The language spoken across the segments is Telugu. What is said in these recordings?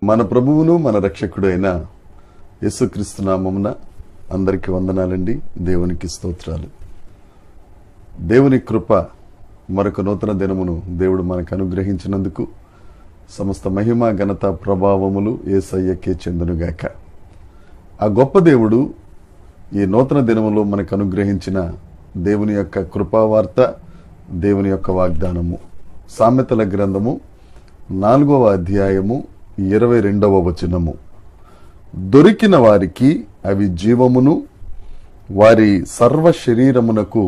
మన ప్రభువును మన రక్షకుడు అయిన యేసుక్రీస్తు నామమున అందరికీ వందనాలండి. దేవునికి స్తోత్రాలు. దేవుని కృప మరొక నూతన దినమును దేవుడు మనకు అనుగ్రహించినందుకు సమస్త మహిమ ఘనత ప్రభావములు యేసయ్యకే చెందునుగాక. ఆ గొప్ప దేవుడు ఈ నూతన దినములో మనకు అనుగ్రహించిన దేవుని యొక్క కృపావార్త, దేవుని యొక్క వాగ్దానము సామెతల గ్రంథము 4వ అధ్యాయము 22వ వచనము. దొరికిన వారికి అవి జీవమును వారి సర్వ శరీరమునకు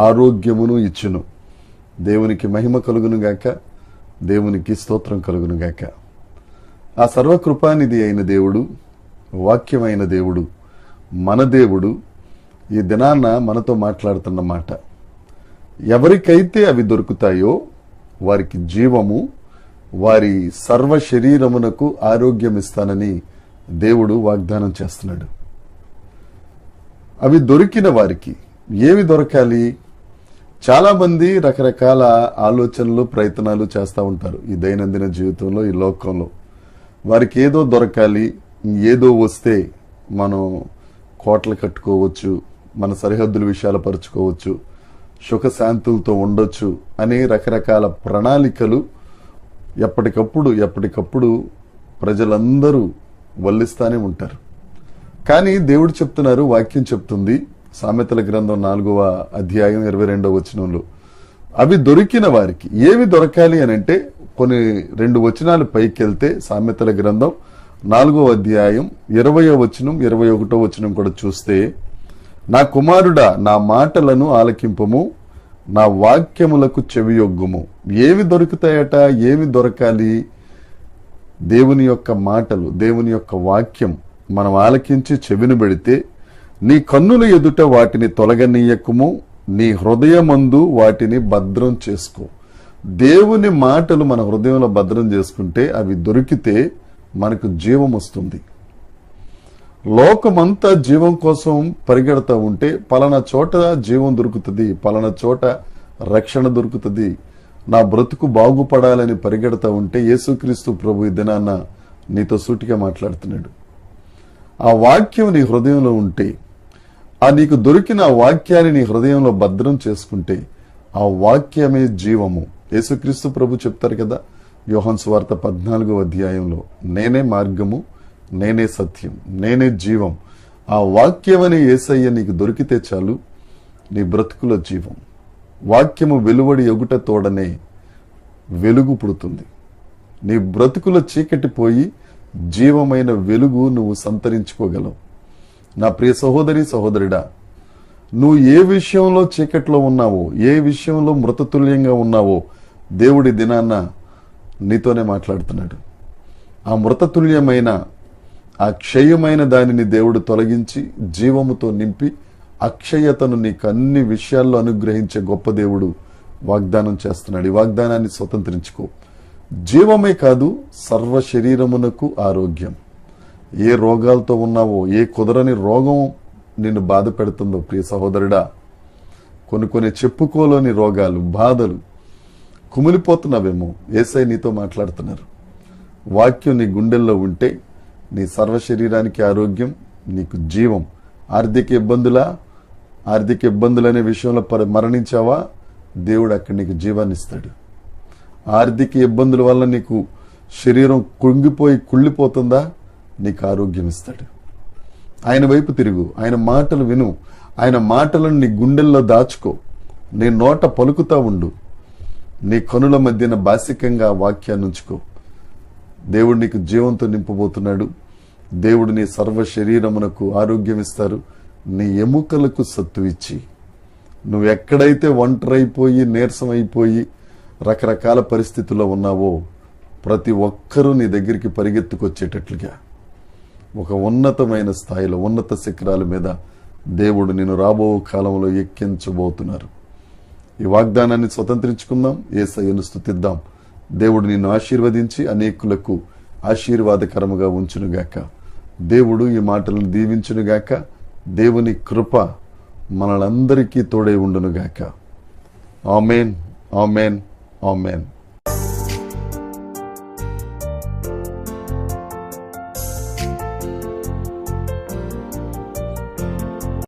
ఆరోగ్యమును ఇచ్చును. దేవునికి మహిమ కలుగునుగాక, దేవునికి స్తోత్రం కలుగునుగాక. ఆ సర్వకృపానిధి అయిన దేవుడు, వాక్యమైన దేవుడు, మన దేవుడు ఈ దినాన్న మనతో మాట్లాడుతున్న మాట, ఎవరికైతే అవి దొరుకుతాయో వారికి జీవము, వారి సర్వ శరీరమునకు ఆరోగ్యం ఇస్తానని దేవుడు వాగ్దానం చేస్తున్నాడు. అవి దొరికిన వారికి ఏవి దొరకాలి? చాలా మంది రకరకాల ఆలోచనలు, ప్రయత్నాలు చేస్తూ ఉంటారు ఈ దైనందిన జీవితంలో, ఈ లోకంలో. వారికి ఏదో దొరకాలి, ఏదో వస్తే మనం కోటలు కట్టుకోవచ్చు, మన సరిహద్దుల విషయాలు పరుచుకోవచ్చు, సుఖశాంతులతో ఉండొచ్చు అనే రకరకాల ప్రణాళికలు ఎప్పటికప్పుడు ప్రజలందరూ వల్లిస్తానే ఉంటారు. కానీ దేవుడు చెప్తున్నారు, వాక్యం చెప్తుంది సామెతల గ్రంథం 4వ అధ్యాయం 22వ వచనంలో, అవి దొరికిన వారికి ఏవి దొరకాలి అని అంటే, కొన్ని 2 వచనాలు పైకి వెళ్తే సామెతల గ్రంథం 4వ అధ్యాయం 20వ వచనం 21వ వచనం కూడా చూస్తే, నా కుమారుడా నా మాటలను ఆలకింపము, నా వాక్యములకు చెవియొగ్గుము. ఏవి దొరుకుతాయట? ఏవి దొరకాలి? దేవుని యొక్క మాటలు, దేవుని యొక్క వాక్యం మనం ఆలకించి చెవిని పెడితే, నీ కన్నుల ఎదుట వాటిని తొలగనీయకుము, నీ హృదయమందు వాటిని భద్రం చేసుకో. దేవుని మాటలు మన హృదయంలో భద్రం చేసుకుంటే, అవి దొరికితే మనకు జీవం వస్తుంది. లోకమంతా జీవం కోసం పరిగెడతా ఉంటే, పలానా చోట జీవం దొరుకుతుంది, పలానా చోట రక్షణ దొరుకుతుంది, నా బ్రతుకు బాగుపడాలని పరిగెడతా ఉంటే, యేసుక్రీస్తు ప్రభు ఈ దినాన్న నీతో సూటిగా మాట్లాడుతున్నాడు. ఆ వాక్యం నీ హృదయంలో ఉంటే, ఆ నీకు దొరికిన ఆ వాక్యాన్ని నీ హృదయంలో భద్రం చేసుకుంటే, ఆ వాక్యమే జీవము. యేసుక్రీస్తు ప్రభు చెప్తారు కదా యోహాను సువార్త 14వ అధ్యాయంలో, నేనే మార్గము, నేనే సత్యం, నేనే జీవం. ఆ వాక్యమని యేసయ్య నీకు దొరికితే చాలు, నీ బ్రతుకులో జీవం. వాక్యము వెలువడి ఎగుట తోడనే వెలుగు పుడుతుంది. నీ బ్రతుకులో చీకటి పోయి జీవమైన వెలుగు నువ్వు సంతరించుకోగలవు. నా ప్రియ సహోదరి సహోదరుడా, నువ్వు ఏ విషయంలో చీకట్లో ఉన్నావో, ఏ విషయంలో మృతతుల్యంగా ఉన్నావో, దేవుడి దినాన్న నీతోనే మాట్లాడుతున్నాడు. ఆ మృతతుల్యమైన, ఆ క్షయమైన దానిని దేవుడు తొలగించి జీవముతో నింపి అక్షయతను నీకు అన్ని విషయాల్లో అనుగ్రహించే గొప్ప దేవుడు వాగ్దానం చేస్తున్నాడు. ఈ వాగ్దానాన్ని స్వతంత్రించుకో. జీవమే కాదు, సర్వ శరీరమునకు ఆరోగ్యం. ఏ రోగాలతో ఉన్నావో, ఏ కుదరని రోగం నిన్ను బాధ పెడుతుందో ప్రియ సహోదరుడా, కొన్ని చెప్పుకోలేని రోగాలు, బాధలు, కుమిలిపోతున్నావేమో, యేసయ్య నీతో మాట్లాడుతున్నారు. వాక్యం నీ గుండెల్లో ఉంటే నీ సర్వ శరీరానికి ఆరోగ్యం, నీకు జీవం. ఆర్థిక ఇబ్బందులనే విషయంలో మరణించావా, దేవుడు అక్కడ నీకు జీవాన్ని ఇస్తాడు. ఆర్థిక ఇబ్బందుల వల్ల నీకు శరీరం కుంగిపోయి కుళ్ళిపోతుందా, నీకు ఆరోగ్యం ఇస్తాడు. ఆయన వైపు తిరుగు, ఆయన మాటలు విను, ఆయన మాటలను నీ గుండెల్లో దాచుకో, నీ నోట పలుకుతా ఉండు, నీ కనుల మధ్యన బాసికంగా వాక్యాన్ని ఉంచుకో. దేవుడు నీకు జీవంతో నింపబోతున్నాడు. దేవుడు నీ సర్వ శరీరమునకు ఆరోగ్యం ఇస్తారు. నీ ఎముకలకు సత్తు ఇచ్చి, నువ్వు ఎక్కడైతే ఒంటరైపోయి నీరసమైపోయి రకరకాల పరిస్థితుల్లో ఉన్నావో, ప్రతి ఒక్కరూ నీ దగ్గరికి పరిగెత్తుకొచ్చేటట్లుగా ఒక ఉన్నతమైన స్థాయిలో, ఉన్నత శిఖరాల మీద దేవుడు నిన్ను రాబో కాలంలో ఎక్కించబోతున్నారు. ఈ వాగ్దానాన్ని స్వతంత్రించుకుందాం, యేసయ్యను స్తుతిద్దాం. దేవుడు నిన్ను ఆశీర్వదించి అనేకులకు ఆశీర్వాదకరముగా ఉంచునుగాక. దేవుడు ఈ మాటలను దీవించునుగాక. దేవుని కృప మనలందరికీ తోడై ఉండునుగాక. Amen amen amen.